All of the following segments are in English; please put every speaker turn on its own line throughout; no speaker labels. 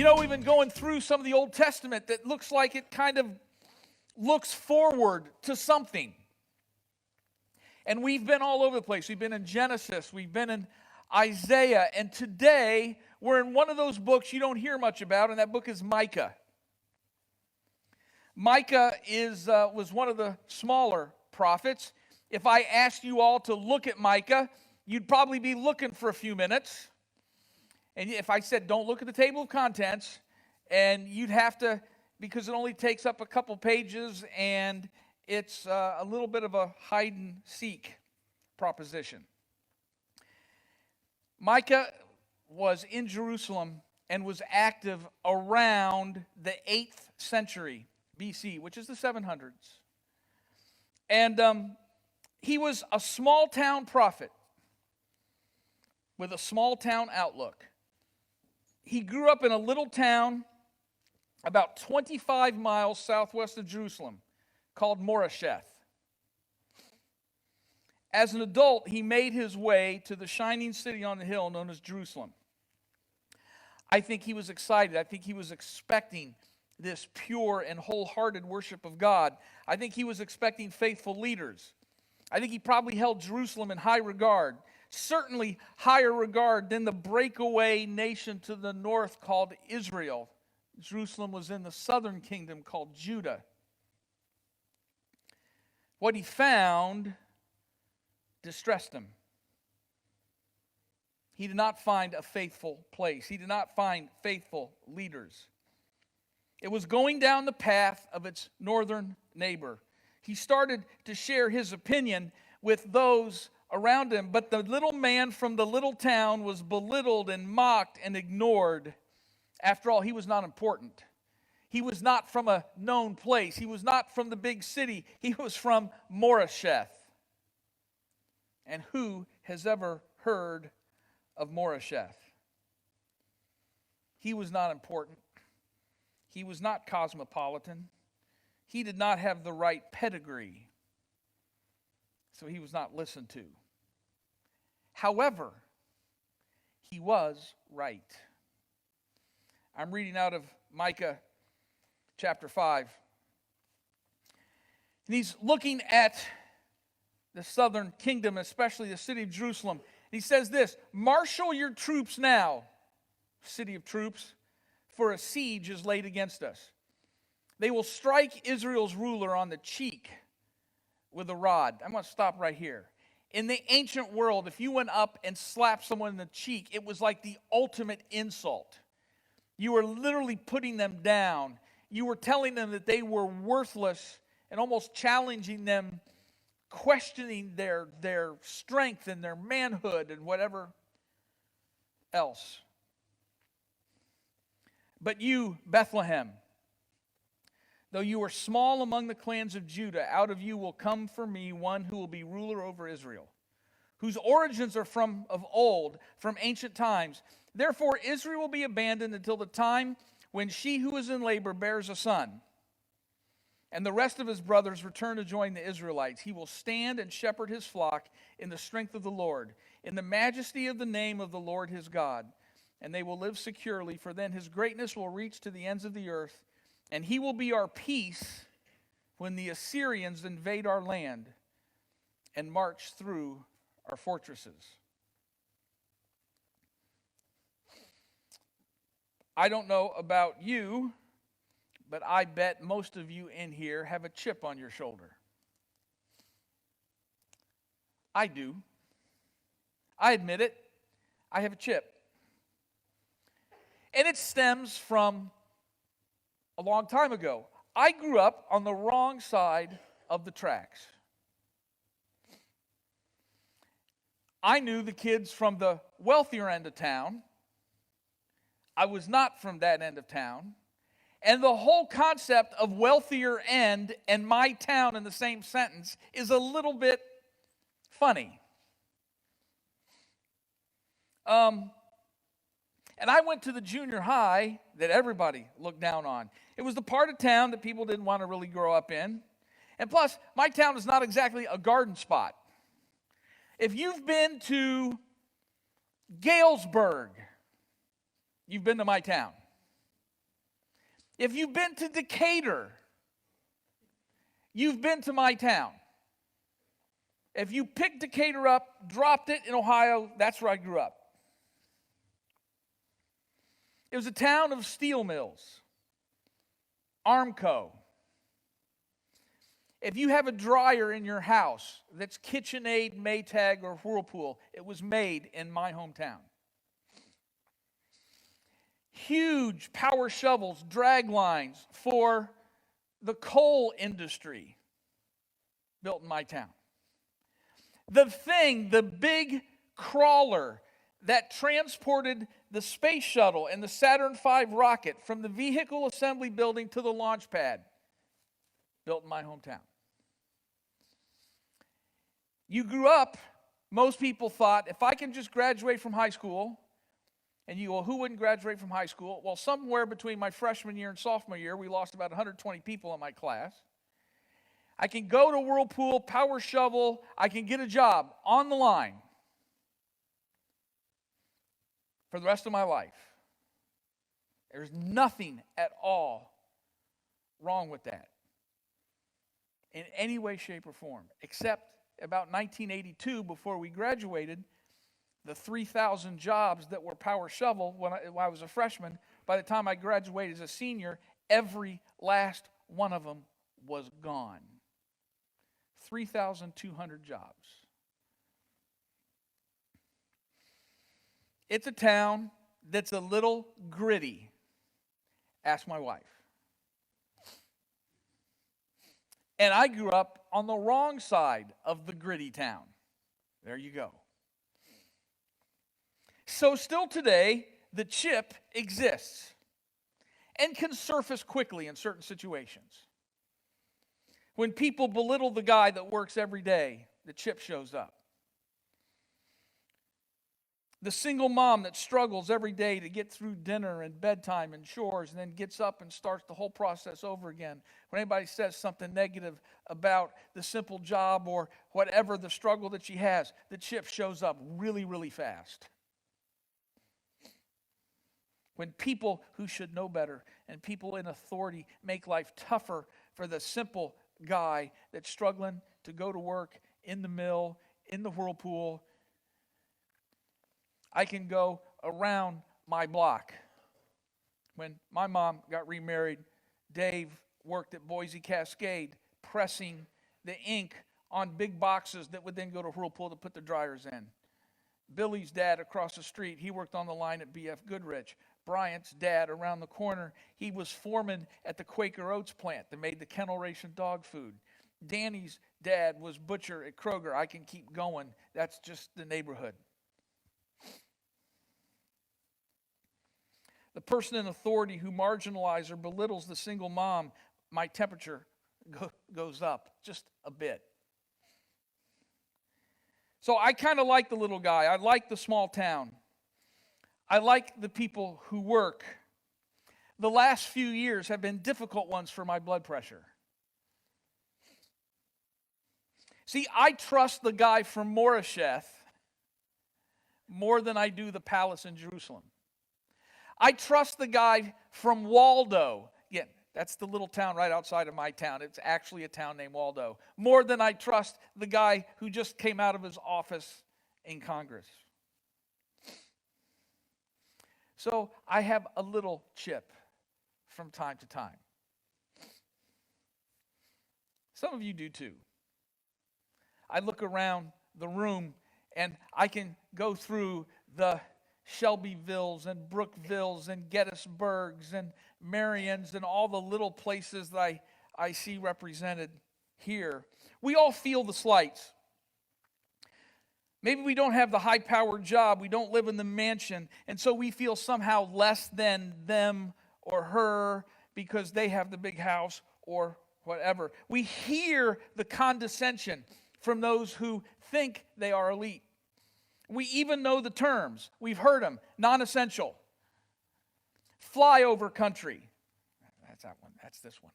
You know, we've been going through some of the Old Testament that looks like it kind of looks forward to something. And we've been all over the place. We've been in Genesis, we've been in Isaiah, and today we're in one of those books you don't hear much about, and that book is Micah. Micah was one of the smaller prophets. If I asked you all to look at Micah, you'd probably be looking for a few minutes. And if I said, don't look at the table of contents, and you'd have to, because it only takes up a couple pages, and it's a little bit of a hide and seek proposition. Micah was in Jerusalem and was active around the 8th century BC, which is the 700s. And he was a small town prophet with a small town outlook. He grew up in a little town about 25 miles southwest of Jerusalem called Moresheth. As an adult, he made his way to the shining city on the hill known as Jerusalem. I think he was excited. I think he was expecting this pure and wholehearted worship of God. I think he was expecting faithful leaders. I think he probably held Jerusalem in high regard. Certainly higher regard than the breakaway nation to the north called Israel. Jerusalem was in the southern kingdom called Judah. What he found distressed him. He did not find a faithful place. He did not find faithful leaders. It was going down the path of its northern neighbor. He started to share his opinion with those around him, but the little man from the little town was belittled and mocked and ignored. After all, he was not important. He was not from a known place. He was not from the big city. He was from Moresheth. And who has ever heard of Moresheth? He was not important. He was not cosmopolitan. He did not have the right pedigree. So he was not listened to. However, he was right. I'm reading out of Micah chapter 5. And he's looking at the southern kingdom, especially the city of Jerusalem. He says this, "Marshal your troops now, city of troops, for a siege is laid against us. They will strike Israel's ruler on the cheek with a rod." I'm going to stop right here. In the ancient world, if you went up and slapped someone in the cheek, it was like the ultimate insult. You were literally putting them down. You were telling them that they were worthless and almost challenging them, questioning their strength and their manhood and whatever else. "But you, Bethlehem, though you are small among the clans of Judah, out of you will come for me one who will be ruler over Israel, whose origins are from of old, from ancient times. Therefore Israel will be abandoned until the time when she who is in labor bears a son, and the rest of his brothers return to join the Israelites. He will stand and shepherd his flock in the strength of the Lord, in the majesty of the name of the Lord his God. And they will live securely, for then his greatness will reach to the ends of the earth, and he will be our peace when the Assyrians invade our land and march through our fortresses." I don't know about you, but I bet most of you in here have a chip on your shoulder. I do. I admit it. I have a chip. And it stems from a long time ago. I grew up on the wrong side of the tracks. I knew the kids from the wealthier end of town. I was not from that end of town. And the whole concept of wealthier end and my town in the same sentence is a little bit funny. And I went to the junior high that everybody looked down on. It was the part of town that people didn't want to really grow up in. And plus, my town is not exactly a garden spot. If you've been to Galesburg, you've been to my town. If you've been to Decatur, you've been to my town. If you picked Decatur up, dropped it in Ohio, that's where I grew up. It was a town of steel mills, Armco. If you have a dryer in your house that's KitchenAid, Maytag, or Whirlpool, it was made in my hometown. Huge power shovels, drag lines for the coal industry built in my town. The big crawler that transported the space shuttle and the Saturn V rocket from the vehicle assembly building to the launch pad, built in my hometown. You grew up, most people thought, if I can just graduate from high school, and you go, well, who wouldn't graduate from high school? Well, somewhere between my freshman year and sophomore year, we lost about 120 people in my class. I can go to Whirlpool, power shovel, I can get a job on the line for the rest of my life. There's nothing at all wrong with that in any way, shape, or form, except about 1982, before we graduated, the 3,000 jobs that were power shovel when I was a freshman, by the time I graduated as a senior, every last one of them was gone. 3,200 jobs. It's a town that's a little gritty. Ask my wife. And I grew up on the wrong side of the gritty town. There you go. So still today, the chip exists and can surface quickly in certain situations. When people belittle the guy that works every day, the chip shows up. The single mom that struggles every day to get through dinner and bedtime and chores and then gets up and starts the whole process over again. When anybody says something negative about the simple job or whatever the struggle that she has, the chip shows up really, really fast. When people who should know better and people in authority make life tougher for the simple guy that's struggling to go to work in the mill, in the Whirlpool, I can go around my block. When my mom got remarried, Dave worked at Boise Cascade pressing the ink on big boxes that would then go to Whirlpool to put the dryers in. Billy's dad across the street, he worked on the line at B.F. Goodrich. Bryant's dad around the corner, he was foreman at the Quaker Oats plant that made the kennel ration dog food. Danny's dad was butcher at Kroger. I can keep going. That's just the neighborhood. The person in authority who marginalizes or belittles the single mom, my temperature goes up just a bit. So I kind of like the little guy. I like the small town. I like the people who work. The last few years have been difficult ones for my blood pressure. See, I trust the guy from Moresheth more than I do the palace in Jerusalem. I trust the guy from Waldo. Again, that's the little town right outside of my town. It's actually a town named Waldo. More than I trust the guy who just came out of his office in Congress. So I have a little chip from time to time. Some of you do too. I look around the room and I can go through the Shelbyvilles and Brookvilles and Gettysburgs and Marions and all the little places that I see represented here. We all feel the slights. Maybe we don't have the high-powered job. We don't live in the mansion. And so we feel somehow less than them or her because they have the big house or whatever. We hear the condescension from those who think they are elite. We even know the terms. We've heard them. Non-essential. Flyover country. That's that one. That's this one.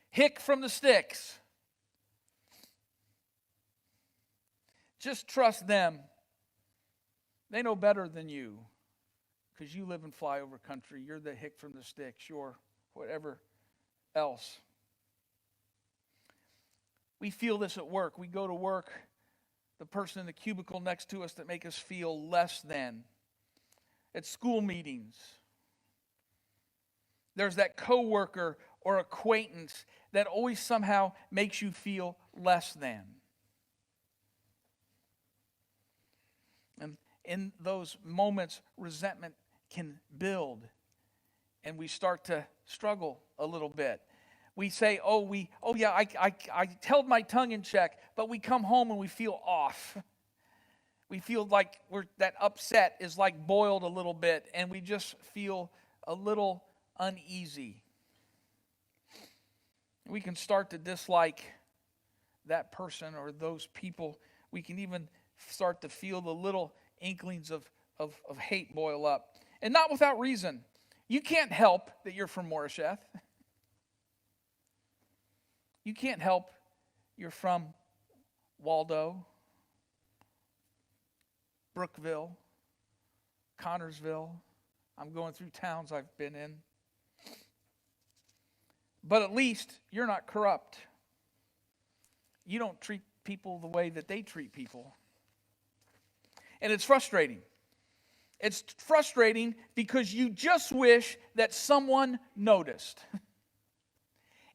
Hick from the sticks. Just trust them. They know better than you. because you live in flyover country. You're the hick from the sticks. You're whatever else. We feel this at work. We go to work, the person in the cubicle next to us that make us feel less than. At school meetings, there's that coworker or acquaintance that always somehow makes you feel less than. And in those moments, resentment can build, and we start to struggle a little bit. We say, I held my tongue in check, but we come home and we feel off. We feel like that upset is like boiled a little bit, and we just feel a little uneasy. We can start to dislike that person or those people. We can even start to feel the little inklings of hate boil up. And not without reason. You can't help that you're from Morisheth. You can't help you're from Waldo, Brookville, Connorsville. I'm going through towns I've been in. But at least you're not corrupt. You don't treat people the way that they treat people. And it's frustrating. It's frustrating because you just wish that someone noticed.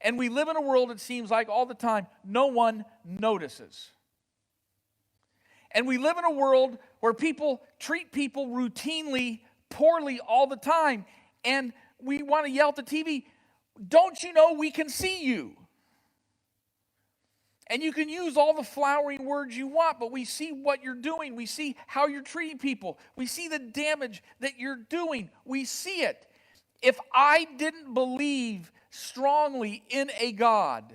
And we live in a world, it seems like all the time, no one notices. And we live in a world where people treat people routinely poorly all the time. And we want to yell at the TV, don't you know we can see you? And you can use all the flowering words you want, but we see what you're doing. We see how you're treating people. We see the damage that you're doing. We see it. If I didn't believe strongly in a God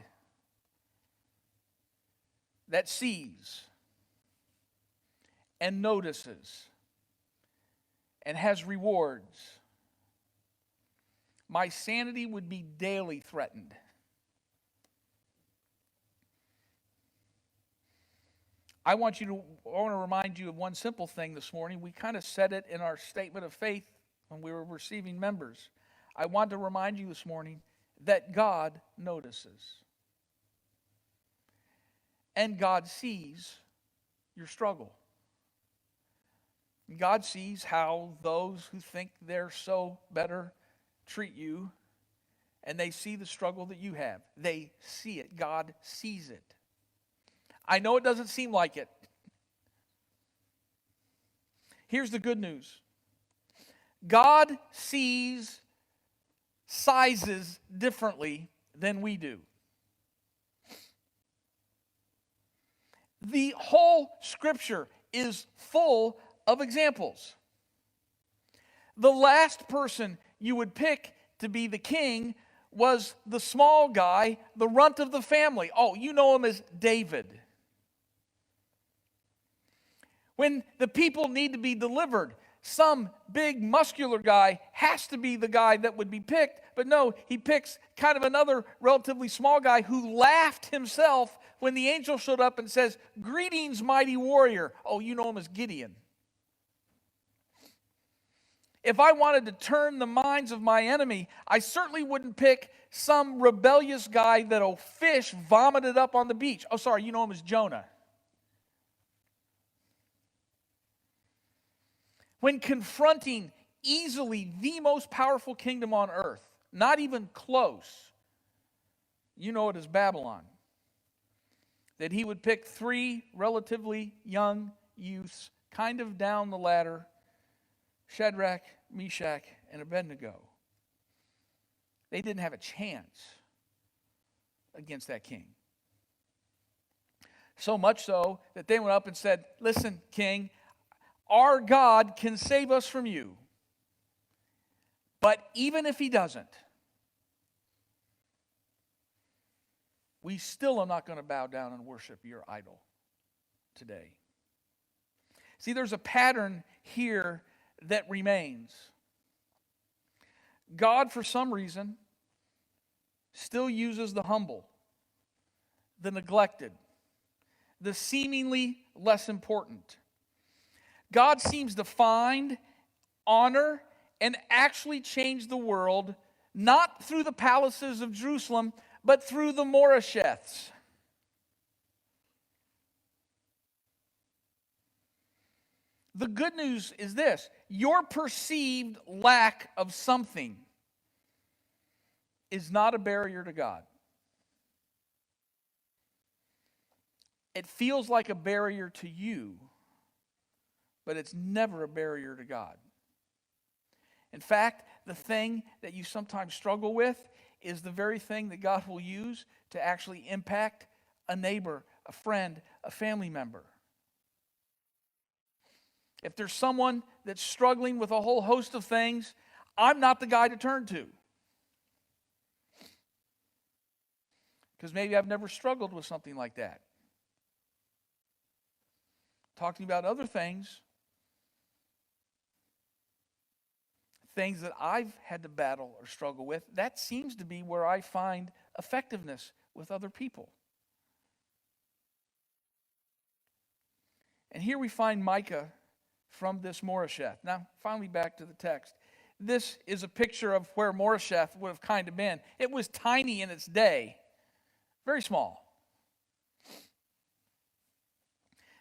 that sees and notices and has rewards, my sanity would be daily threatened. I want to remind you of one simple thing this morning. We kind of said it in our statement of faith when we were receiving members. I want to remind you this morning that God notices. And God sees your struggle. God sees how those who think they're so better treat you, and they see the struggle that you have. They see it. God sees it. I know it doesn't seem like it. Here's the good news. God sees sizes differently than we do. The whole Scripture is full of examples. The last person you would pick to be the king was the small guy, the runt of the family. Oh, you know him as David. When the people need to be delivered, some big muscular guy has to be the guy that would be picked. But no, he picks kind of another relatively small guy who laughed himself when the angel showed up and says, "Greetings, mighty warrior." Oh, you know him as Gideon. If I wanted to turn the minds of my enemy, I certainly wouldn't pick some rebellious guy that a fish vomited up on the beach. Oh, sorry, you know him as Jonah. When confronting easily the most powerful kingdom on earth, not even close, you know it as Babylon, that he would pick 3 relatively young youths, kind of down the ladder, Shadrach, Meshach, and Abednego. They didn't have a chance against that king. So much so that they went up and said, "Listen, king, our God can save us from you. But even if he doesn't, we still are not going to bow down and worship your idol today." See, there's a pattern here that remains. God, for some reason, still uses the humble, the neglected, the seemingly less important. God seems to find, honor, and actually change the world, not through the palaces of Jerusalem, but through the Moresheths. The good news is this: your perceived lack of something is not a barrier to God. It feels like a barrier to you, but it's never a barrier to God. In fact, the thing that you sometimes struggle with is the very thing that God will use to actually impact a neighbor, a friend, a family member. If there's someone that's struggling with a whole host of things, I'm not the guy to turn to. Because maybe I've never struggled with something like that. Talking about other things that I've had to battle or struggle with, that seems to be where I find effectiveness with other people. And here we find Micah from this Moresheth. Now, finally back to the text. This is a picture of where Moresheth would have kind of been. It was tiny in its day, very small.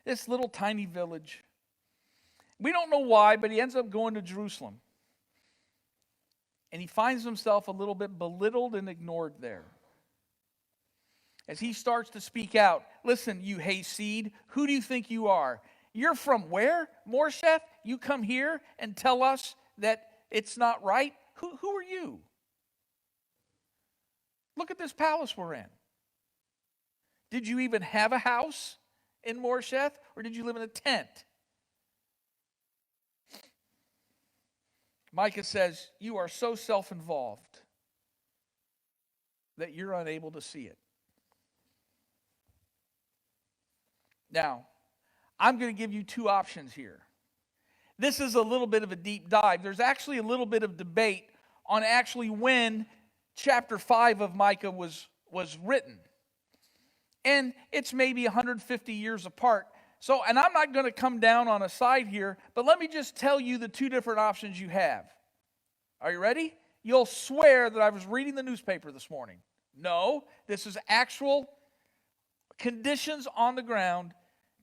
This little tiny village. We don't know why, but he ends up going to Jerusalem. And he finds himself a little bit belittled and ignored there. As he starts to speak out, listen, you hayseed, who do you think you are? You're from where? Moresheth? You come here and tell us that it's not right? Who are you? Look at this palace we're in. Did you even have a house in Moresheth, or did you live in a tent? Micah says, you are so self-involved that you're unable to see it. Now, I'm going to give you two options here. This is a little bit of a deep dive. There's actually a little bit of debate on actually when chapter 5 of Micah was written. And it's maybe 150 years apart. So, and I'm not going to come down on a side here, but let me just tell you the two different options you have. Are you ready? You'll swear that I was reading the newspaper this morning. No, this is actual conditions on the ground,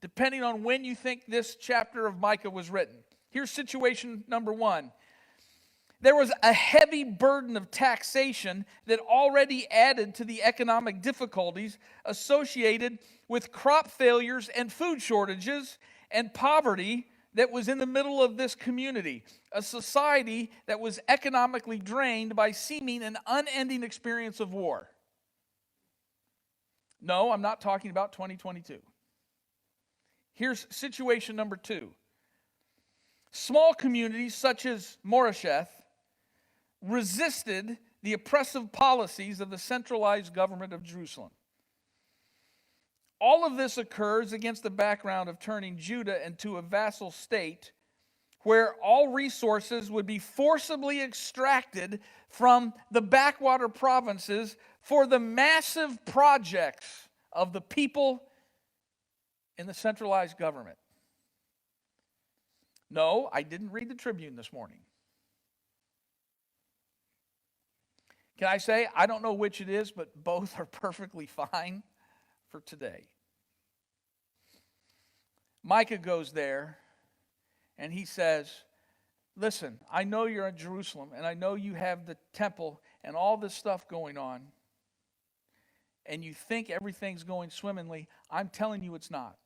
depending on when you think this chapter of Micah was written. Here's situation number one. There was a heavy burden of taxation that already added to the economic difficulties associated with crop failures and food shortages and poverty that was in the middle of this community. A society that was economically drained by seeming an unending experience of war. No, I'm not talking about 2022. Here's situation number two. Small communities such as Moresheth resisted the oppressive policies of the centralized government of Jerusalem. All of this occurs against the background of turning Judah into a vassal state where all resources would be forcibly extracted from the backwater provinces for the massive projects of the people in the centralized government. No, I didn't read the Tribune this morning. Can I say, I don't know which it is, but both are perfectly fine for today. Micah goes there and he says, listen, I know you're in Jerusalem and I know you have the temple and all this stuff going on and you think everything's going swimmingly. I'm telling you it's not.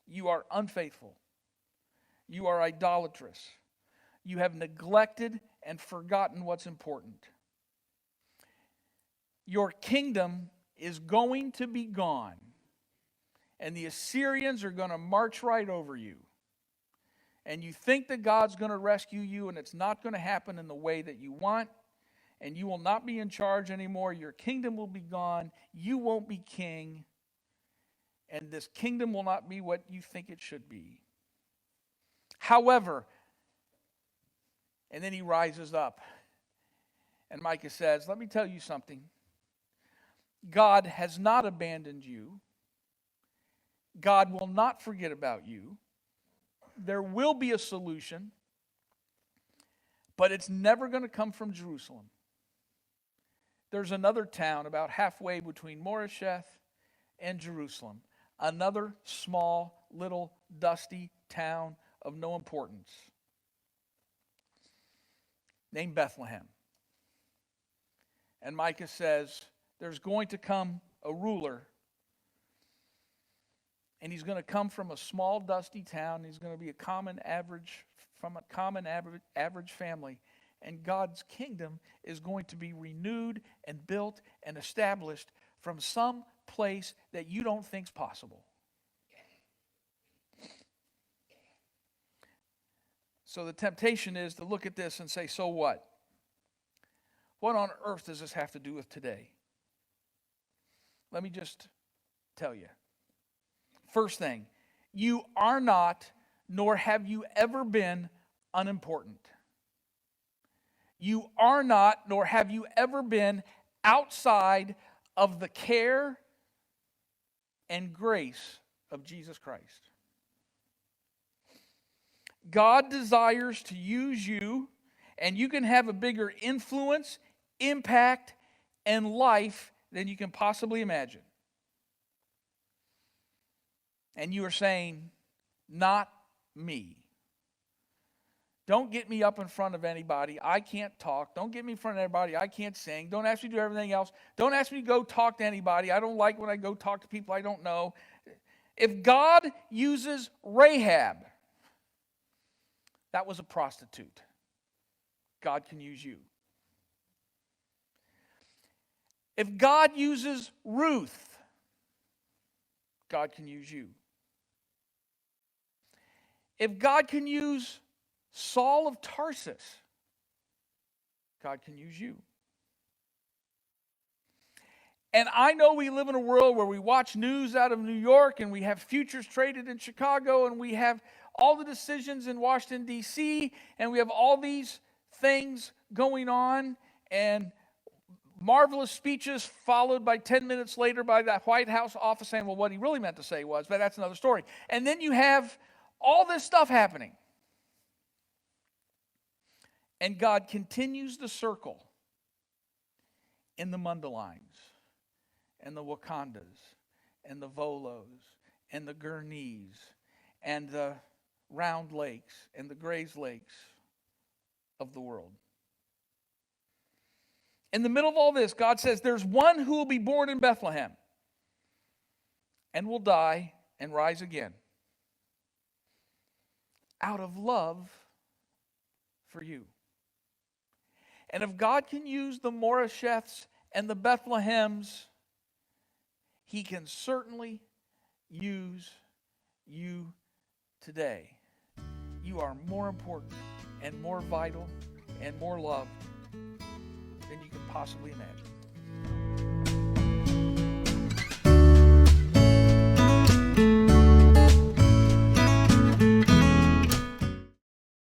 You are unfaithful. You are idolatrous. You have neglected and forgotten what's important. Your kingdom is going to be gone, and the Assyrians are going to march right over you. And you think that God's going to rescue you, and it's not going to happen in the way that you want, and you will not be in charge anymore. Your kingdom will be gone. You won't be king, and this kingdom will not be what you think it should be. However, and then he rises up, and Micah says, let me tell you something. God has not abandoned you. God will not forget about you. There will be a solution. But it's never going to come from Jerusalem. There's another town about halfway between Moresheth and Jerusalem. Another small, little, dusty town of no importance, named Bethlehem. And Micah says, there's going to come a ruler, and he's going to come from a small, dusty town. He's going to be from a common average family. And God's kingdom is going to be renewed and built and established from some place that you don't think's possible. So the temptation is to look at this and say, so what? What on earth does this have to do with today? Let me just tell you. First thing, you are not, nor have you ever been, unimportant. You are not, nor have you ever been, outside of the care and grace of Jesus Christ. God desires to use you, and you can have a bigger influence, impact, and life than you can possibly imagine. And you are saying, not me. Don't get me up in front of anybody. I can't talk. Don't get me in front of anybody. I can't sing. Don't ask me to do everything else. Don't ask me to go talk to anybody. I don't like when I go talk to people I don't know. If God uses Rahab, that was a prostitute. God can use you. If God uses Ruth, God can use you. If God can use Saul of Tarsus, God can use you. And I know we live in a world where we watch news out of New York, and we have futures traded in Chicago, and we have all the decisions in Washington, D.C., and we have all these things going on, and marvelous speeches followed by 10 minutes later by that White House office saying, well, what he really meant to say was, but that's another story. And then you have all this stuff happening. And God continues the circle in the Mundeleins and the Wakandas and the Volos and the Gurneys and the Round Lakes and the Grays Lakes of the world. In the middle of all this, God says there's one who will be born in Bethlehem and will die and rise again out of love for you. And if God can use the Moresheths and the Bethlehems, He can certainly use you today. You are more important and more vital and more loved than you can possibly imagine.